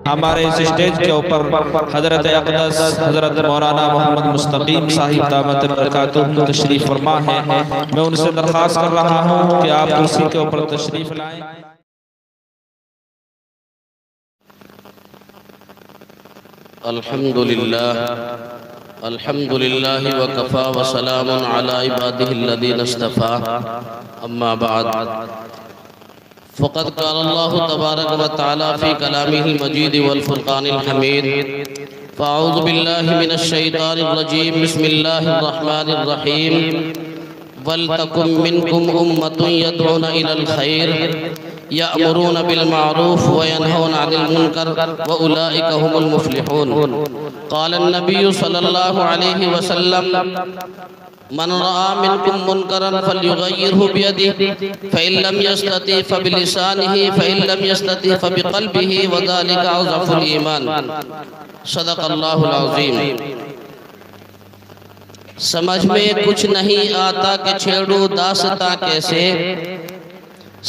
ہمارے اس اسٹیج کے اوپر حضرت اقدس حضرت مولانا محمد مستقیم صاحب دامت برکاتہ تشریف فرما ہے۔ میں ان سے درخواست کر رہا ہوں کہ آپ کرسی کے اوپر تشریف لائیں۔ الحمدللہ وکفا وسلام علی عبادہ الذین اصطفیٰ اما بعد فقد قال اللہ تبارک و تعالی فی کلامہ المجید والفرقان الحمید فاعوذ باللہ من الشیطان الرجیم بسم اللہ الرحمن الرحیم وَلْتَكُمْ مِنْكُمْ أُمَّةٌ يَدْعُونَ إِلَى الْخَيْرِ يَأْمُرُونَ بِالْمَعْرُوفِ وَيَنْهَوْنَ عَنِ الْمُنْكَرِ وَأُولَئِكَ هُمُ الْمُفْلِحُونَ قال النبي صلى الله عليه وسلم من رأى منكم منكرا فليغيره بيده فإن لم يستطع فبلسانه فإن لم يستطع فبقلبه وذلك أضعف الإيمان صدق الله العظيم۔ سمجھ میں کچھ نہیں آتا کہ چھیڑو داستاں کیسے،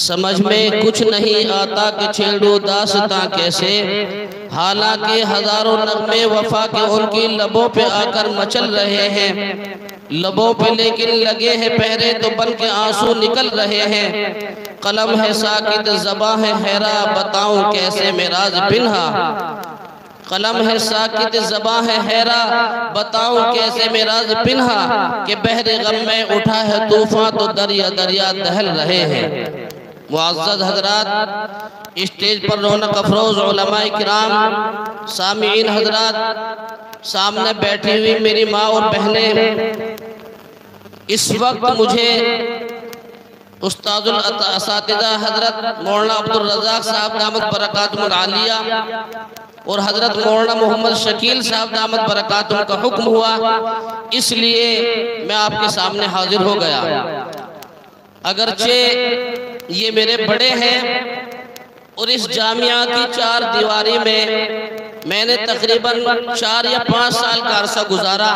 سمجھ میں کچھ نہیں آتا کہ چھیڑو داستاں کیسے، حالانکہ ہزاروں نغمے وفا کے ان کی لبوں پہ آ کر مچل رہے ہیں، لبوں پہ لیکن لگے ہیں پہرے تو بن کے آنسو نکل رہے ہیں۔ قلم ہے ساکت زباں ہے حیرہ بتاؤں کیسے میں راز پنہا، قلم ہے ساکت زباں ہے حیرہ بتاؤں کیسے میں راز پنہا، کہ بحر غم میں اٹھا ہے طوفان تو دریا دریا دہل رہے ہیں۔ معزز حضرات، اسٹیج پر رونق افروز علماء کرام، سامعین حضرات، سامنے بیٹھی ہوئی میری ماں اور بہنیں، اس وقت مجھے استاد الاساتذہ حضرت مولانا عبدالرزاق صاحب دامت برکاتہ العالیہ اور حضرت مولانا محمد شکیل صاحب دامت برکاتہ کا حکم ہوا، اس لیے میں آپ کے سامنے حاضر ہو گیا۔ اگرچہ یہ میرے بڑے ہیں اور اس جامعہ کی چار دیواری میں نے تقریباً 4 یا 5 سال کا عرصہ گزارا،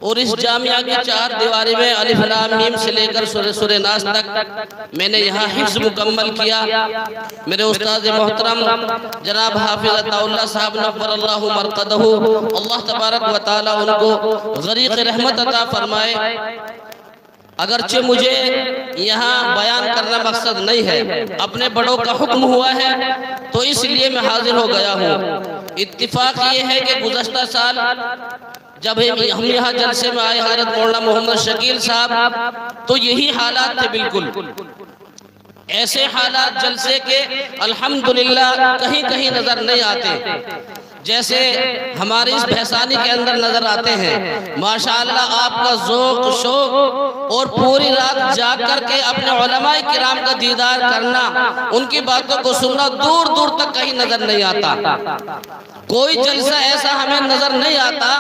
اور اس جامعہ کی چار دیواری میں الف لام میم سے لے کر سورہ ناس تک میں نے یہاں حفظ مکمل کیا۔ میرے استاد محترم جناب حافظ عطا اللہ صاحب نور اللہ مرقدہ، اللہ تبارک و تعالی ان کو غریق رحمت عطا فرمائے۔ اگرچہ مجھے یہاں بیان کرنا مقصد نہیں ہے، اپنے بڑوں کا حکم ہوا ہے تو اس لیے میں حاضر ہو گیا ہوں۔ اتفاق یہ ہے کہ گزشتہ سال جب ہم یہاں جلسے میں آئے حضرت مولانا محمد شکیل صاحب تو یہی حالات تھے، بالکل ایسے حالات جلسے کے الحمدللہ کہیں کہیں نظر نہیں آتے جیسے ہماری اس بھیسانی کے اندر نظر آتے ہیں۔ ماشاءاللہ آپ کا ذوق شوق اور پوری رات جاگ کر کے اپنے علماء کرام کا دیدار کرنا، ان کی باتوں کو سننا دور دور تک کہیں نظر نہیں آتا۔ کوئی جلسہ ایسا ہمیں نظر نہیں آتا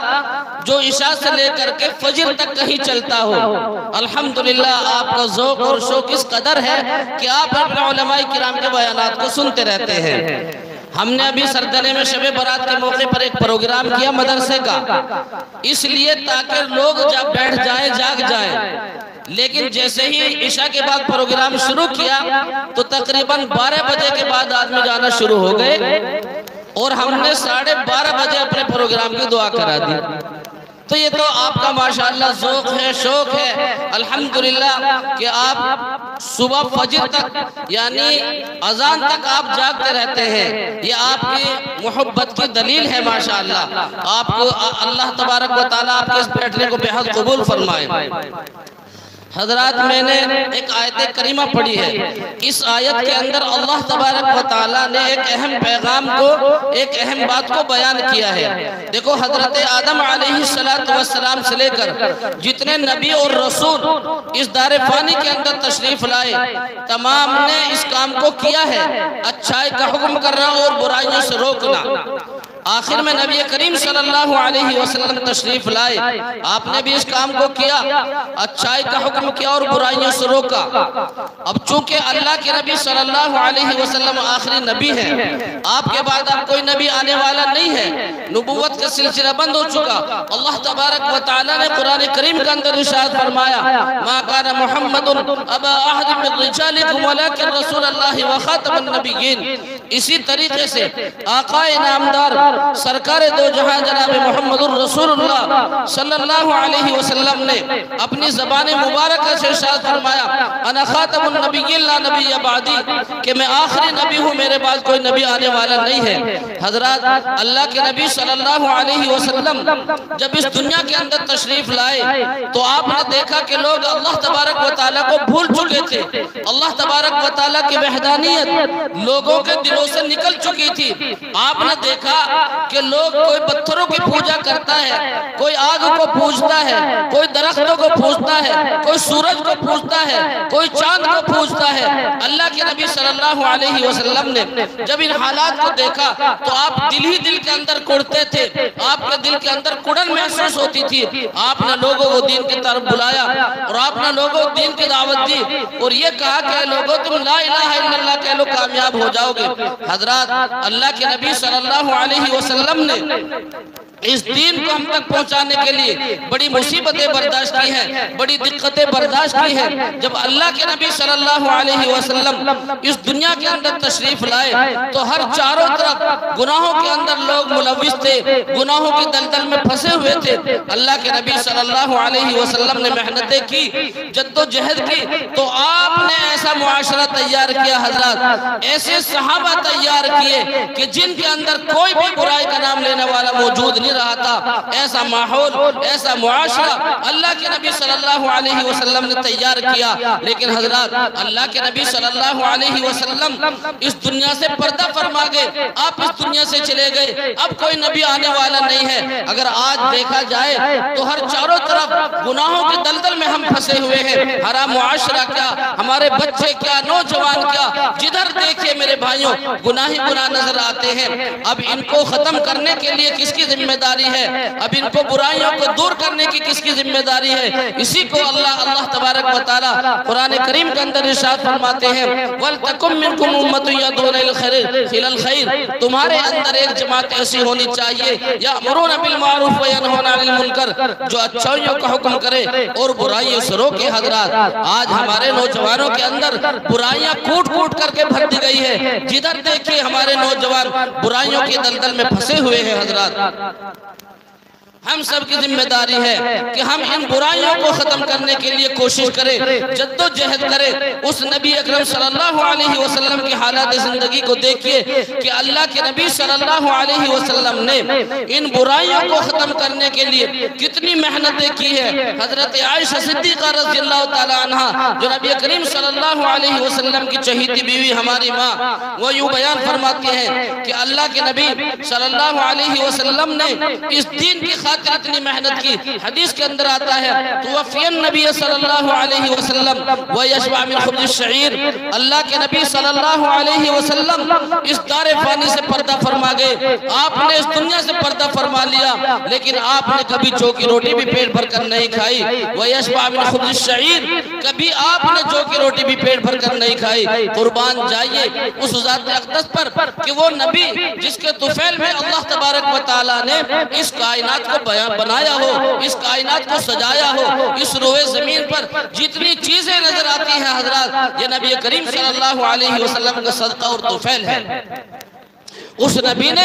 جو عشاء سے لے کر کے فجر تک کہیں چلتا ہو۔ الحمدللہ آپ کا ذوق اور شوق اس قدر ہے کہ آپ اپنے علماء کرام کے بیانات کو سنتے رہتے ہیں۔ ہم نے ابھی سردنے میں شب برات کے موقع پر ایک پروگرام کیا مدرسے کا، اس لیے تاکہ لوگ جب بیٹھ جائیں جاگ جائیں، لیکن جیسے ہی عشاء کے بعد پروگرام شروع کیا تو تقریباً 12 بجے کے بعد آدمی جانا شروع ہو گئے، اور ہم نے 12:30 بجے اپنے پروگرام کی دعا کرا دی۔ تو یہ تو آپ کا ماشاءاللہ ذوق ہے، شوق ہے، الحمدللہ کہ آپ صبح فجر تک یعنی اذان تک آپ جاگتے رہتے ہیں۔ یہ آپ کی محبت کی دلیل ہے ماشاءاللہ۔ آپ کو اللہ تبارک و تعالیٰ آپ کے اس بیٹھنے کو بہت قبول فرمائے۔ حضرات، میں نے ایک آیت کریمہ پڑھی ہے، اس آیت کے اندر اللہ تبارک و تعالیٰ نے ایک اہم پیغام کو، ایک اہم بات کو بیان کیا ہے۔ دیکھو، حضرت آدم علیہ السلام سے لے کر جتنے نبی اور رسول اس دار فانی کے اندر تشریف لائے، تمام نے اس کام کو کیا ہے، اچھائی کا حکم کرنا اور برائیوں سے روکنا۔ آخر میں نبی کریم صلی اللہ علیہ وسلم تشریف لائے، آپ نے بھی اس کام کو کیا، اچھائی کا حکم کیا اور برائیوں سے روکا۔ اب چونکہ اللہ کے نبی صلی اللہ علیہ وسلم آخری نبی ہیں، آپ کے بعد اب کوئی نبی آنے والا نہیں ہے، نبوت کا سلسلہ بند ہو چکا۔ اللہ تبارک و تعالیٰ نے قرآن کریم کے اندر ارشاد فرمایا، ما کان محمد ابا احد من رجالکم ولکن رسول اللہ و خاتم النبیین، اسی طریقے سے آقا انعامدار سرکار دو جہاں جناب محمد الرسول اللہ صلی اللہ علیہ وسلم نے اپنی زبان مبارکہ سے ارشاد فرمایا انا خاتم النبی لا نبی بعدی، کہ میں آخری نبی ہوں، میرے بعد کوئی نبی آنے والا نہیں ہے۔ حضرات اللہ کے نبی صلی اللہ علیہ وسلم جب اس دنیا کے اندر تشریف لائے تو آپ نے دیکھا کہ لوگ اللہ تبارک و تعالیٰ کو بھول چکے تھے، اللہ تبارک و تعالیٰ کی وحدانیت لوگوں کے دلوں سے نکل چکی تھی۔ آپ نے دیکھا کہ لوگ کوئی پتھروں کی پوجا کرتا ہے، کوئی آگ کو پوجتا ہے، کوئی درختوں کو پوجتا ہے، کوئی سورج کو پوجتا ہے، کوئی چاند کو پوجتا ہے۔ اللہ کے نبی صلی اللہ علیہ وسلم نے جب ان حالات کو دیکھا تو آپ دل ہی دل کے اندر کڑتے تھے، آپ کے دل کے اندر کڑن محسوس ہوتی تھی۔ آپ نے لوگوں کو دین کی طرف بلایا اور آپ نے لوگوں کو دین کی دعوت دی اور یہ کہا کہ لوگوں تم لا الہ الا اللہ کہہ لو کامیاب ہو جاؤ گے۔ حضرات اللہ کے نبی صلی اللہ علیہ وسلم نے اس دین کو ہم تک پہنچانے کے لیے بڑی مصیبتیں برداشت کی ہیں، بڑی دقتیں برداشت کی ہیں۔ جب اللہ کے نبی صلی اللہ علیہ وسلم اس دنیا کے اندر تشریف لائے تو ہر چاروں طرف گناہوں کے اندر لوگ ملوث تھے، گناہوں کی دلدل میں پھنسے ہوئے تھے۔ اللہ کے نبی صلی اللہ علیہ وسلم نے محنتیں کی، جد و جہد کی، تو آپ نے ایسا معاشرہ تیار کیا حضرات، ایسے صحابہ تیار کیے کہ جن کے اندر کوئی بھی برائی کا نام لینے والا موجود نہیں رہا تھا۔ ایسا ماحول، ایسا معاشرہ اللہ کے نبی صلی اللہ علیہ وسلم نے تیار کیا۔ لیکن حضرات اللہ کے نبی صلی اللہ علیہ وسلم اس دنیا سے پردہ فرما گئے، آپ اس دنیا سے چلے گئے، اب کوئی نبی آنے والا نہیں ہے۔ اگر آج دیکھا جائے تو ہر چاروں طرف گناہوں کے دلدل میں ہم پھنسے ہوئے ہیں۔ ہمارا معاشرہ کیا، ہمارے بچے کیا، نوجوان کیا، جدھر دیکھیں میرے بھائیوں گناہ ہی گناہ نظر آتے ہیں۔ اب ان کو ختم کرنے کے لیے کس کی ذمہ داری ہے؟ اب ان کو برائیوں کو دور کرنے کی کس کی ذمہ داری ہے؟ اسی کو اللہ تبارک و تعالی قرآن کریم کے اندر ارشاد فرماتے ہیں وَلْتَكُمْ مِنْكُمْ أُمَّةٌ يَدْعُونَ إِلَى الْخَيْرِ، تمہارے اندر ایک جماعت ایسی ہونی چاہیے یَأْمُرُونَ بِالْمَعْرُوفِ وَيَنْهُونَ عَنِ الْمُنْکَرِ، جو اچھائیوں کا حکم کرے اور برائیوں سے روکے۔ حضرات آج ہمارے نوجوانوں کے اندر برائیاں کوٹ کوٹ کر کے بھر دی گئی ہے، جدھر دیکھیں ہمارے نوجوان برائیوں کے دلدل میں پھنسے ہوئے ہیں۔ حضرات ہم سب کی ذمہ داری ہے کہ ہم ان برائیوں کو ختم کرنے کے لیے کوشش کریں، جد و جہد کریں۔ اس نبی اکرم صلی اللہ علیہ وسلم کی حالات زندگی کو دیکھیے کہ اللہ کے نبی صلی اللہ علیہ وسلم نے ان برائیوں کو ختم کرنے کے لیے کتنی محنتیں کی ہے۔ حضرت عائشہ صدیقہ رضی اللہ تعالی عنہ جو نبی کریم صلی اللہ علیہ وسلم کی چہیتی بیوی ہماری ماں، وہ یوں بیان فرماتی ہیں کہ اللہ کے نبی صلی اللہ علیہ وسلم نے اس دین کی اتنی محنت کی۔ حدیث کے اندر آتا ہے توفی النبی صلی اللہ علیہ وسلم ویشبع من خبز الشعیر، اللہ کے نبی صلی اللہ علیہ وسلم اس دار فانی سے پردہ فرما گئے، آپ نے اس دنیا سے پردہ فرما لیا، لیکن آپ نے کبھی جو کی روٹی بھی پیٹ بھر کر نہیں کھائی۔ ویشبع من خبز الشعیر، کبھی آپ نے جو کی روٹی بھی پیٹ بھر کر نہیں کھائی۔ قربان جائیے اس ذات اقدس پر کہ وہ نبی جس کے طفیل میں اللہ تبارک و تعالیٰ نے اس کائنات کو بنایا ہو، اس کائنات کو سجایا ہو، اس روئے زمین پر جتنی چیزیں نظر آتی ہیں حضرات یہ نبی کریم صلی اللہ علیہ وسلم کا صدقہ اور طفیل ہے۔ اس نبی نے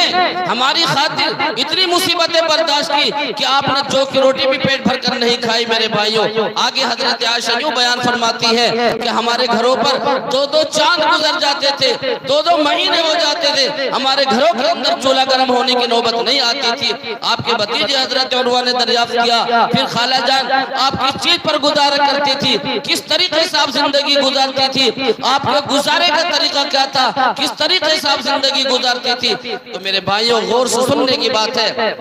ہماری خاطر اتنی مصیبتیں برداشت کی کہ آپ نے جو کی روٹی بھی پیٹ بھر کر نہیں کھائی۔ میرے بھائیوں آگے حضرت عائشہ یوں بیان فرماتی ہے کہ ہمارے گھروں پر دو چاند گزر جاتے تھے، دو مہینے ہو جاتے تھے، ہمارے گھروں کے اندر چولہا گرم ہونے کی نوبت نہیں آتی تھی۔ آپ کے بھتیجے حضرت عروہ نے دریافت کیا پھر خالہ جان آپ کس چیز پر گزارا کرتی تھی، کس طریقے سے آپ زندگی گزارتی تھی، آپ کے گزارے کا طریقہ کیا تھا، کس طریقے سے آپ زندگی گزارتی تھی۔ تو میرے بھائیوں غور سے سننے کی بات ہے۔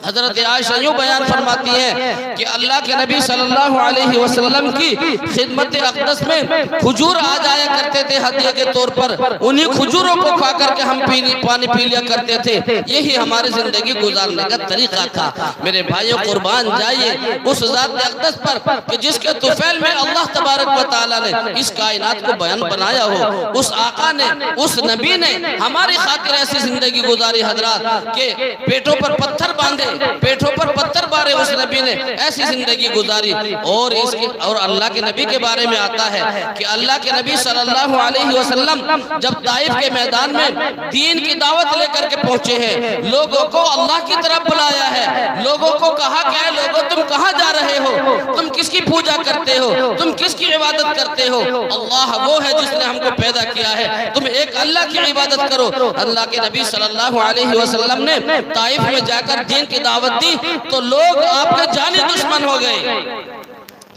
حضرت عائشہ یوں بیان فرماتی ہے کہ اللہ کے نبی صلی اللہ علیہ وسلم کی خدمت اقدس میں کھجور آ جایا کرتے تھے ہدیہ کے طور پر، انہی کھجوروں کو کھا کر کے ہم پانی پی لیا کرتے تھے، یہی ہماری زندگی گزارنے کا طریقہ تھا۔ میرے بھائیوں قربان جائیے اس ذات اقدس پر کہ جس کے طفیل میں اللہ تبارک و تعالیٰ نے اس کائنات کو بنایا ہو، اس آقا نے، اس نبی نے ہماری خاطر ایسی زندگی گزاری حضرات کہ پیٹوں پر پتھر باندھے، پیٹھوں پر پتھر بارے اس نبی نے ایسی زندگی گزاری۔ اور اللہ کے نبی کے بارے میں آتا ہے کہ اللہ کے نبی صلی اللہ علیہ وسلم جب طائف کے میدان میں دین کی دعوت لے کر کے پہنچے ہیں، لوگوں کو اللہ کی طرف بلایا ہے، لوگوں کو کہا کہ اے لوگوں تم کہاں جا رہے ہو، تم کس کی پوجا کرتے ہو، تم کس کی عبادت کرتے ہو؟ اللہ وہ ہے جس نے ہم کو پیدا کیا ہے، تم ایک اللہ کی عبادت کرو۔ اللہ کے نبی صلی اللہ علیہ وسلم نے طائف میں جا کر دین کی دعوت دی تو لوگ آپ کے جانی دشمن ہو گئے،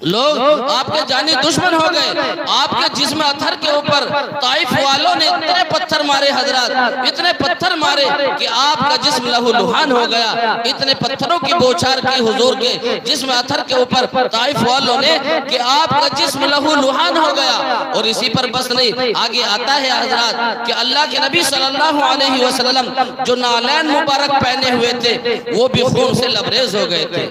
لوگ آپ کے جانی دشمن ہو گئے۔ آپ کے جسم اتھر کے اوپر طائف والوں نے اتنے پتھر مارے حضرات، اتنے پتھر مارے کہ آپ کا جسم لہو لہان ہو گیا۔ اتنے پتھروں کی بوچھار کی حضور کے جسم اتھر کے اوپر طائف والوں نے کہ آپ کا جسم لہو لہان ہو گیا۔ اور اسی پر بس نہیں، آگے آتا ہے حضرات کہ اللہ کے نبی صلی اللہ علیہ وسلم جو نالین مبارک پہنے ہوئے تھے وہ بھی خون سے لبریز ہو گئے تھے۔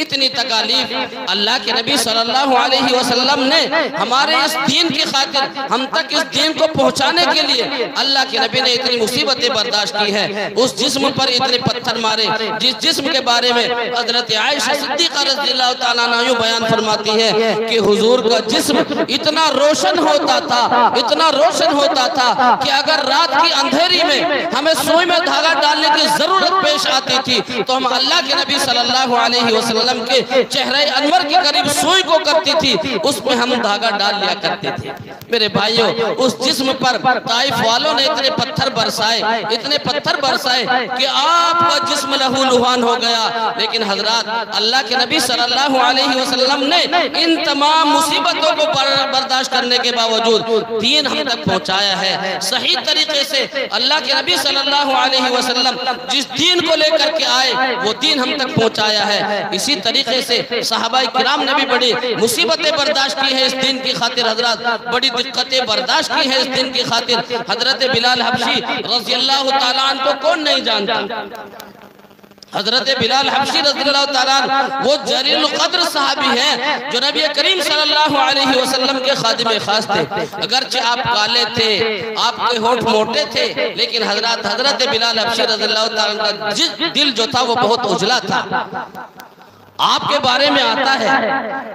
اتنی تکالیف اللہ کے نبی صلی اللہ علیہ وسلم نے ہمارے اس دین کی خاطر ہم تک اس دین کو پہنچانے کے لیے اللہ کے نبی نے اتنی مصیبتیں برداشت کی ہے، اس جسم پر اتنے پتھر مارے جس جسم کے بارے میں حضرت عائشہ صدیقہ رضی اللہ تعالیٰ عنہ یوں بیان فرماتی ہے کہ حضور کا جسم اتنا روشن ہوتا تھا، اتنا روشن ہوتا تھا کہ اگر رات کی اندھیری میں ہمیں سوئی میں دھاگا ڈالنے کی ضرورت پیش آتی تھی تو ہم اللہ کے نبی صلی اللہ علیہ وسلم کے چہرہ انور کے قریب سوئی کو کرتی تھی، اس میں ہم دھاگا ڈال لیا کرتے تھے۔ میرے بھائیوں، اس جسم پر طائف والوں نے اتنے پتھر برسائے، اتنے پتھر برسائے کہ آپ کا جسم لہو لہان ہو گیا۔ لیکن حضرات اللہ کے نبی صلی اللہ علیہ وسلم نے ان تمام مصیبتوں کو برداشت کرنے کے باوجود دین ہم تک پہنچایا ہے صحیح طریقے سے۔ اللہ کے نبی صلی اللہ علیہ وسلم جس دین کو لے کر کے آئے وہ دین ہم تک پہنچایا ہے۔ اسی طریقے سے صحابہ کرام نے بھی بڑی مصیبتیں برداشت کی ہیں اس دین کی خاطر حضرات، بڑی دقتیں برداشت کی ہیں اس دین کی خاطر۔ حضرت بلال حبشی رضی اللہ تعالیٰ عنہ کو کون نہیں جانتا؟ حضرت بلال حبشی رضی اللہ تعالیٰ عنہ وہ جلیل القدر صحابی ہیں جو نبی کریم صلی اللہ علیہ وسلم کے خادم خاص تھے۔ اگرچہ آپ کالے تھے، آپ کے ہونٹ موٹے تھے، لیکن حضرت بلال حبشی رضی اللہ تعالیٰ عنہ کا دل جو تھا وہ بہت اجلا تھا۔ آپ کے بارے میں آتا ہے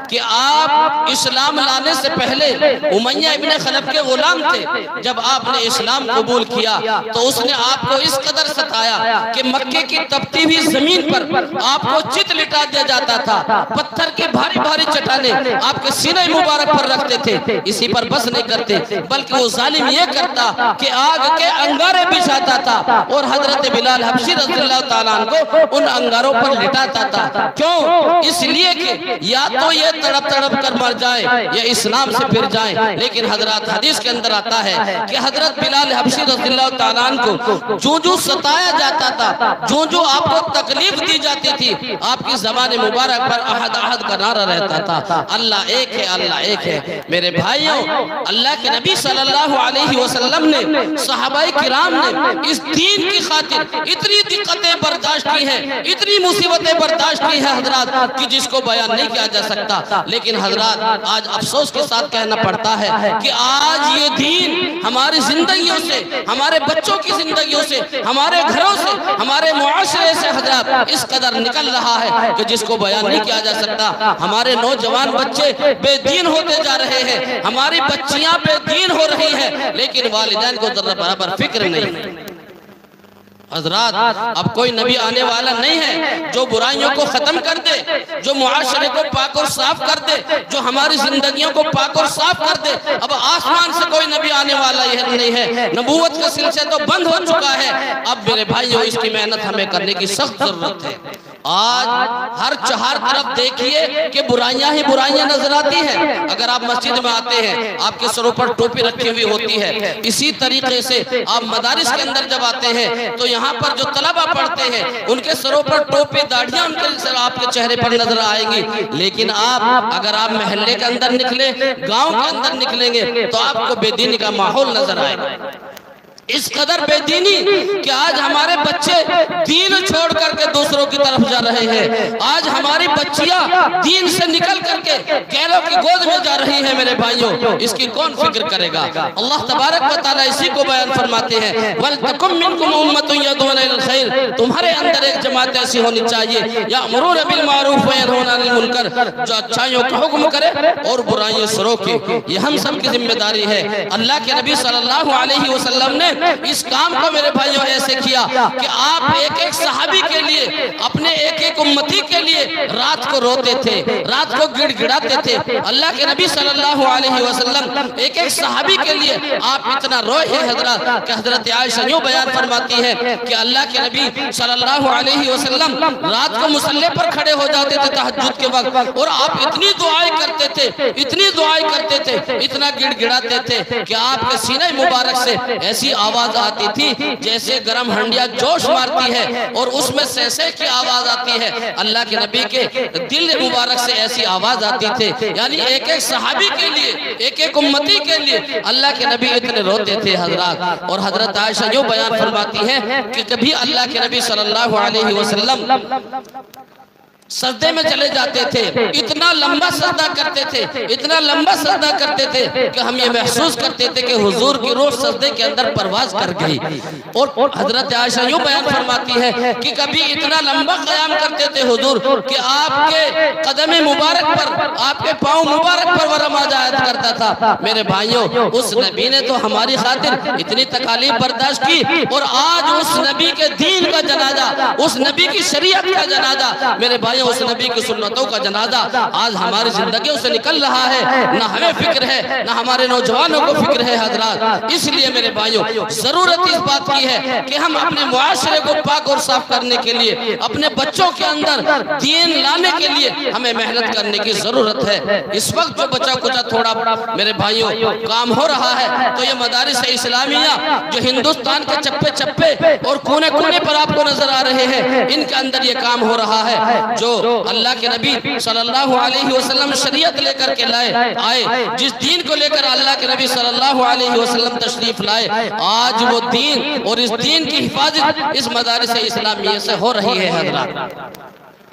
کہ آپ اسلام لانے سے پہلے امیہ ابن خلف کے غلام تھے۔ جب آپ نے اسلام قبول کیا تو اس نے آپ کو اس قدر ستایا کہ مکے کی تپتی ہوئی زمین پر آپ کو چت لٹا دیا جاتا تھا، پتھر کے بھاری بھاری چٹانیں آپ کے سینے مبارک پر رکھتے تھے۔ اسی پر بس نہیں کرتے بلکہ وہ ظالم یہ کرتا کہ آگ کے انگارے بچھاتا تھا اور حضرت بلال حبشی رضی اللہ تعالیٰ عنہ کو ان انگاروں پر لٹاتا تھا۔ کیوں؟ اس لیے کہ یا تو یہ تڑپ تڑپ کر مر جائیں یا اسلام سے پھر جائیں۔ لیکن حضرات حدیث کے اندر آتا ہے کہ حضرت بلال حبشی رضی اللہ تعالیٰ عنہ کو جو ستایا جاتا تھا، جو آپ کو تکلیف دی جاتی تھی، آپ کی زبان مبارک پر احد احد کا نعرہ رہتا تھا، اللہ ایک ہے، اللہ ایک ہے۔ میرے بھائیوں، اللہ کے نبی صلی اللہ علیہ وسلم نے صحابہ کرام نے اس دین کی خاطر اتنی دقتیں برداشت کی ہیں، اتنی مصیبتیں برداشت کی ہیں حضرات کہ جس کو بیان نہیں کیا جا سکتا۔ لیکن حضرات آج افسوس کے ساتھ کہنا پڑتا ہے کہ آج یہ دین ہماری زندگیوں سے، ہمارے بچوں کی زندگیوں سے، ہمارے گھروں سے، ہمارے معاشرے سے حضرات اس قدر نکل رہا ہے کہ جس کو بیان نہیں کیا جا سکتا۔ ہمارے نوجوان بچے بے دین ہوتے جا رہے ہیں، ہماری بچیاں بے دین ہو رہی ہیں، لیکن والدین کو ذرا برابر فکر نہیں۔ حضرات اب کوئی نبی آنے والا نہیں ہے جو برائیوں کو ختم کر دے، جو معاشرے کو پاک اور صاف کر دے، جو ہماری زندگیوں کو پاک اور صاف کر دے۔ اب آسمان سے کوئی نبی آنے والا نہیں ہے، نبوت کا سلسلہ تو بند ہو چکا ہے۔ اب میرے بھائیوں اس کی محنت ہمیں کرنے کی سخت ضرورت ہے۔ آج ہر چہار طرف دیکھیے کہ برائیاں ہی برائیاں نظر آتی ہیں۔ اگر آپ مسجد میں آتے ہیں آپ کے سروں پر ٹوپی رکھی ہوئی ہوتی ہے، اسی طریقے سے آپ مدارس کے اندر جب آتے ہیں تو یہاں پر جو طلبہ پڑھتے ہیں ان کے سروں پر ٹوپی داڑھیاں ان کے آپ کے چہرے پر نظر آئیں گی۔ لیکن اگر آپ محلے کے اندر نکلیں، گاؤں کے اندر نکلیں گے تو آپ کو بے دینی کا ماحول نظر آئے گا۔ اس قدر بے دینی کہ آج ہمارے بچے دین چھوڑ کر کے دوسروں کی طرف جا رہے ہیں. آج ہماری بچیاں دین سے نکل کر کے غیروں کی گود میں جا رہی ہیں. میرے بھائیوں اس کی کون فکر کرے گا؟ اللہ تبارک و تعالیٰ اسی کو بیان فرماتے ہیں وَلْتَكُمْ مِنْكُمْ أُمَّةٌ يَدْعُونَ إِلَى الْخَيْرِ. تمہارے اندر ایک جماعت ایسی ہونی چاہیے يَأْمُرُونَ بِالْمَعْرُوفِ وَيَنْهُونَ عَنِ الْمُنْكَرِ، جو اچھائیوں کا حکم کرے اور برائیوں سے روکے. یہ ہم سب کی ذمہ داری ہے. اللہ کے نبی صلی اللہ علیہ وسلم نے اس کام کو میرے بھائیوں ایسے کیا کہ آپ ایک ایک صحابی کے لیے، اپنے ایک ایک امتی کے لیے رات کو روتے تھے، رات کو گڑ گڑاتے تھے. اللہ کے نبی صلی اللہ علیہ وسلم ایک ایک صحابی کے لیے آپ اتنا روئے ہیں حضرات کہ حضرت عائشہ یوں بیان فرماتی ہے کہ اللہ کے نبی صلی اللہ علیہ وسلم رات کو مصلی پر کھڑے ہو جاتے تھے تہجد کے وقت، اور آپ اتنی دعائیں کرتے تھے، اتنی دعائیں کرتے تھے، اتنا گڑ گڑاتے تھے کہ آپ کے سینہ مبارک سے ایسی آواز آتی تھی جیسے گرم ہنڈیا جوش مارتی ہے اور اس میں سیسے کی آواز آتی ہے. اللہ کے نبی کے دل مبارک سے ایسی آواز آتی تھی. یعنی ایک ایک صحابی کے لیے، ایک ایک امتی کے لیے اللہ کے نبی اتنے روتے تھے حضرات. اور حضرت عائشہ یوں بیان فرماتی ہے کہ کبھی اللہ کے نبی صلی اللہ علیہ وسلم سجدے میں چلے جاتے تھے، اتنا لمبا سجدہ کرتے تھے، اتنا لمبا سجدہ کرتے تھے کہ ہم یہ محسوس کرتے تھے کہ حضور کی روح سجدے کے اندر پرواز کر گئی. اور حضرت عائشہ یوں بیان فرماتی ہے کہ کبھی اتنا لمبا قیام کرتے تھے حضور کہ آپ کے قدم مبارک پر، آپ کے پاؤں مبارک پر ورم آجایت کرتا تھا. میرے بھائیوں اس نبی نے تو ہماری خاطر اتنی تکالیف برداشت کی، اور آج اس نبی کے دین کا جنازہ، اس نبی کی شریعت کا جنازہ، میرے بھائیوں اس نبی کی سنتوں کا جنازہ آج ہماری زندگیوں سے نکل رہا ہے. نہ ہمیں فکر ہے، نہ ہمارے نوجوانوں کو فکر ہے حضرات. اس لیے میرے بھائیوں ضرورت اس بات کی ہے کہ ہم اپنے معاشرے کو پاک اور صاف کرنے کے لیے، اپنے بچوں کے اندر دین لانے کے لیے ہمیں محنت کرنے کی ضرورت ہے. اس وقت جو بچہ کچھ تھوڑا میرے بھائیوں کام ہو رہا ہے تو یہ مدارس اسلامیہ جو ہندوستان کے چپے چپے اور کونے کونے پر آپ کو نظر آ رہے ہیں، ان کے اندر یہ کام ہو رہا ہے. جو اللہ کے نبی صلی اللہ علیہ وسلم شریعت لے کر کے آئے، جس دین کو لے کر اللہ کے نبی صلی اللہ علیہ وسلم تشریف لائے، آج وہ دین اور اس دین کی حفاظت اس مدارس اسلامیہ سے ہو رہی ہے حضرات.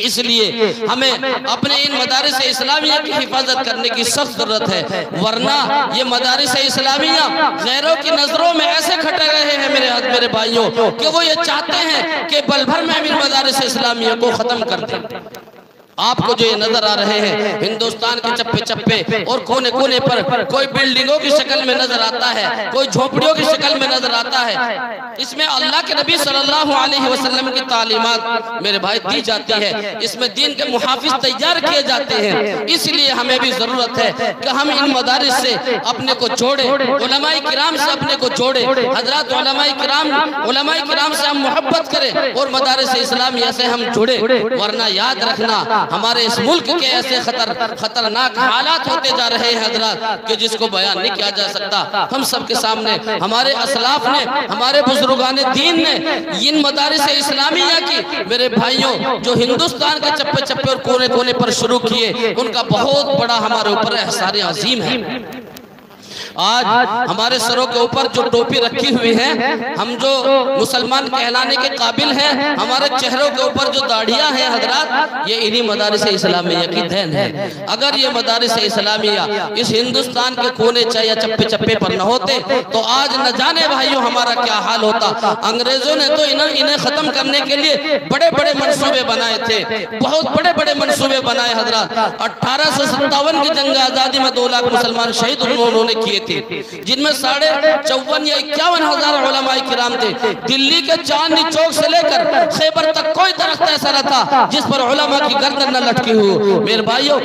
اس لیے ہمیں اپنے ان مدارس اسلامیہ کی حفاظت کرنے کی سخت ضرورت ہے، ورنہ یہ مدارس اسلامیہ غیروں کی نظروں میں ایسے کھٹے رہے ہیں میرے بھائیوں کہ وہ یہ چاہتے ہیں کہ بل بھر میں ان مدارس اسلامیہ کو ختم کر دیں. آپ کو جو یہ نظر آ رہے ہیں ہندوستان کے چپے چپے اور کونے کونے پر کوئی بلڈنگوں کی شکل میں نظر آتا ہے، کوئی جھوپڑیوں کی شکل میں نظر آتا ہے. اس میں اللہ کے نبی صلی اللہ علیہ وسلم کی تعلیمات میرے بھائی دی جاتی ہے، اس میں دین کے محافظ تیار کیے جاتے ہیں. اس لیے ہمیں بھی ضرورت ہے کہ ہم ان مدارس سے اپنے کو جوڑیں، علماء کرام سے اپنے کو جوڑیں. حضرات علماء کرام سے ہم محبت کریں اور مدارس اسلامیہ سے ہم جڑیں. ورنہ یاد رکھنا ہمارے اس ملک کے ایسے خطرناک حالات ہوتے جا رہے ہیں حضرات کہ جس کو بیان نہیں کیا جا سکتا. ہم سب کے سامنے ہمارے اسلاف نے، ہمارے بزرگان دین نے ان مدارس اسلامیہ کی میرے بھائیوں جو ہندوستان کے چپے چپے اور کونے کونے پر شروع کیے، ان کا بہت بڑا ہمارے اوپر احسان عظیم ہے. آج ہمارے سروں کے اوپر جو ٹوپی رکھی ہوئی ہے، ہم جو مسلمان کہلانے کے قابل ہیں، ہمارے چہروں کے اوپر جو داڑھیاں ہیں حضرات، یہ انہی مدارس اسلامیہ کی دین ہے. اگر یہ مدارس اسلامیہ اس ہندوستان کے کونے یا چپے چپے پر نہ ہوتے تو آج نہ جانے بھائیوں ہمارا کیا حال ہوتا. انگریزوں نے تو انہیں ختم کرنے کے لیے بڑے بڑے منصوبے بنائے تھے، بہت بڑے بڑے منصوبے بنائے حضرات. 1857 کی جنگ آزادی میں 2 لاکھ مسلمان شہید انہوں نے کیے تھے، جن میں 54,000 یا 51,000 علماء کرام تھے. دلی کے چاندنی چوک سے لے کر خیبر تک کوئی درخت ایسا نہ تھا جس پر علماء کی گردن نہ لٹکی ہو. میرے بھائیوں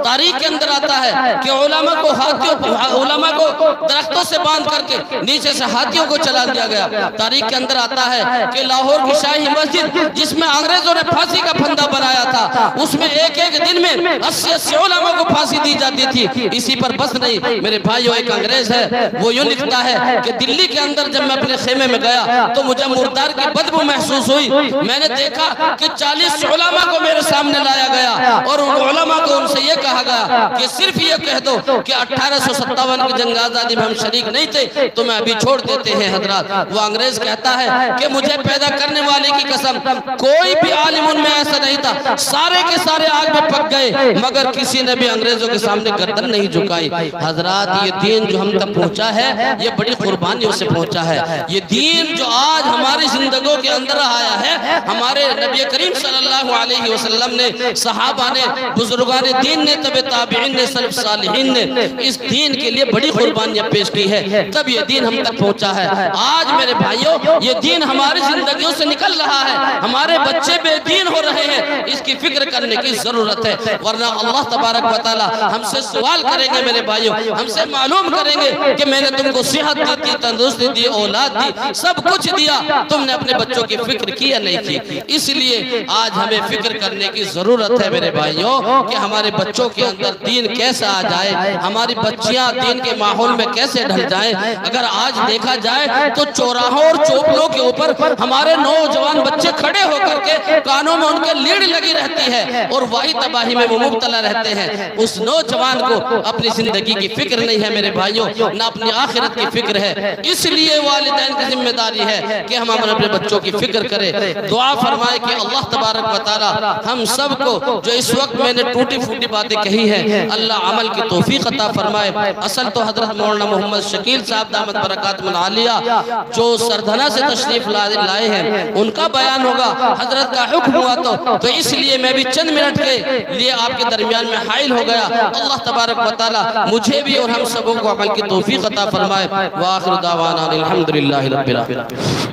تاریخ کے اندر آتا ہے کہ علماء کو درختوں سے باندھ کر کے نیچے سے ہاتھیوں کو چلا دیا گیا. تاریخ کے اندر آتا ہے کہ لاہور کی شاہی مسجد جس میں انگریزوں نے پھانسی کا پھندا بنایا تھا، اس میں ایک ایک دن میں 80 علماء کو پھانسی دی جاتی تھی. اسی پر بس نہیں میرے بھائیوں، ایک انگریز ہے وہ یوں لکھتا ہے کہ دلی کے اندر جب میں اپنے خیمے میں گیا تو مجھے مردار کی بدبو محسوس ہوئی. میں نے دیکھا کہ 40 علماء کو میرے سامنے لایا گیا اور ان علماء کو ان سے یہ کہا گیا کہ صرف یہ کہہ دو کہ 1857 کی جنگ آزادی میں ہم شریک نہیں تھے تو میں ابھی چھوڑ دیتے ہیں حضرات. وہ انگریز کہتا ہے کہ مجھے پیدا کرنے والے کی قسم کوئی بھی عالم ان میں ایسا نہیں تھا, سارے کے سارے آگ میں پک گئے مگر کسی نے بھی انگریزوں کے سامنے گردن نہیں جھکائی. حضرات یہ دین جو ہم تک پہنچا ہے یہ بڑی قربانیوں سے پہنچا ہے. یہ دین جو آج ہماری زندگیوں کے اندر آیا ہے, ہمارے نبی کریم صلی اللہ علیہ وسلم نے, صحابہ نے, بزرگان دین نے, تبع تابعین نے, سلف صالحین نے اس دین کے لیے بڑی قربانیاں پیش کی ہے تب یہ دین ہم تک پہنچا ہے. آج میرے بھائیوں یہ دین ہماری زندگیوں سے نکل رہا ہے, ہمارے بچے بے دین ہو رہے ہیں, اس کی فکر کرنے کی ضرورت ہے. ورنہ اللہ تبارک و تعالی ہم سے سوال کریں گے میرے بھائیوں, ہم سے معلوم کریں گے کہ میں نے تم کو صحت دی تھی, تندرستی دی, اولاد دی, سب کچھ دیا, تم نے اپنے بچوں کی فکر کی یا نہیں کی. اس لیے آج ہمیں فکر کرنے کی ضرورت ہے میرے بھائیوں کہ ہمارے بچوں کے اندر دین کیسے آ جائے, ہماری بچیاں دین کے ماحول میں کیسے ڈھل جائیں. اگر آج دیکھا جائے تو چوراہوں اور چوپڑوں کے اوپر ہمارے نوجوان بچے کھڑے ہو کر کے کانوں میں ان کے لیڑ لگی رہتی ہے اور وہی تباہی میں وہ مبتلا رہتے ہیں. اس نوجوان کو اپنی زندگی کی فکر نہیں ہے میرے بھائیوں, نہ اپنی آخرت کی فکر ہے. اس لیے والدین کی ذمہ داری ہے کہ ہم اپنے بچوں کی فکر کریں. دعا فرمائے کہ اللہ تبارک و تعالی ہم سب کو جو اس وقت میں نے ٹوٹی پھوٹی باتیں کہی ہیں اللہ عمل کی توفیق عطا فرمائے. اصل تو حضرت مولانا محمد شکیل صاحب دامت برکاتہم العالیہ جو سردھنا سے تشریف لائے ہیں ان کا بیان ہوگا, حضرت کا حکم ہوا تو اس لیے میں بھی چند منٹ کے لیے آپ کے درمیان میں حائل ہو گیا. اللہ تبارک و تعالی مجھے بھی اور ہم سبوں کو عمل کی توفیق عطا فرمائے. وآخر دعوانا الحمدللہ رب العالمین.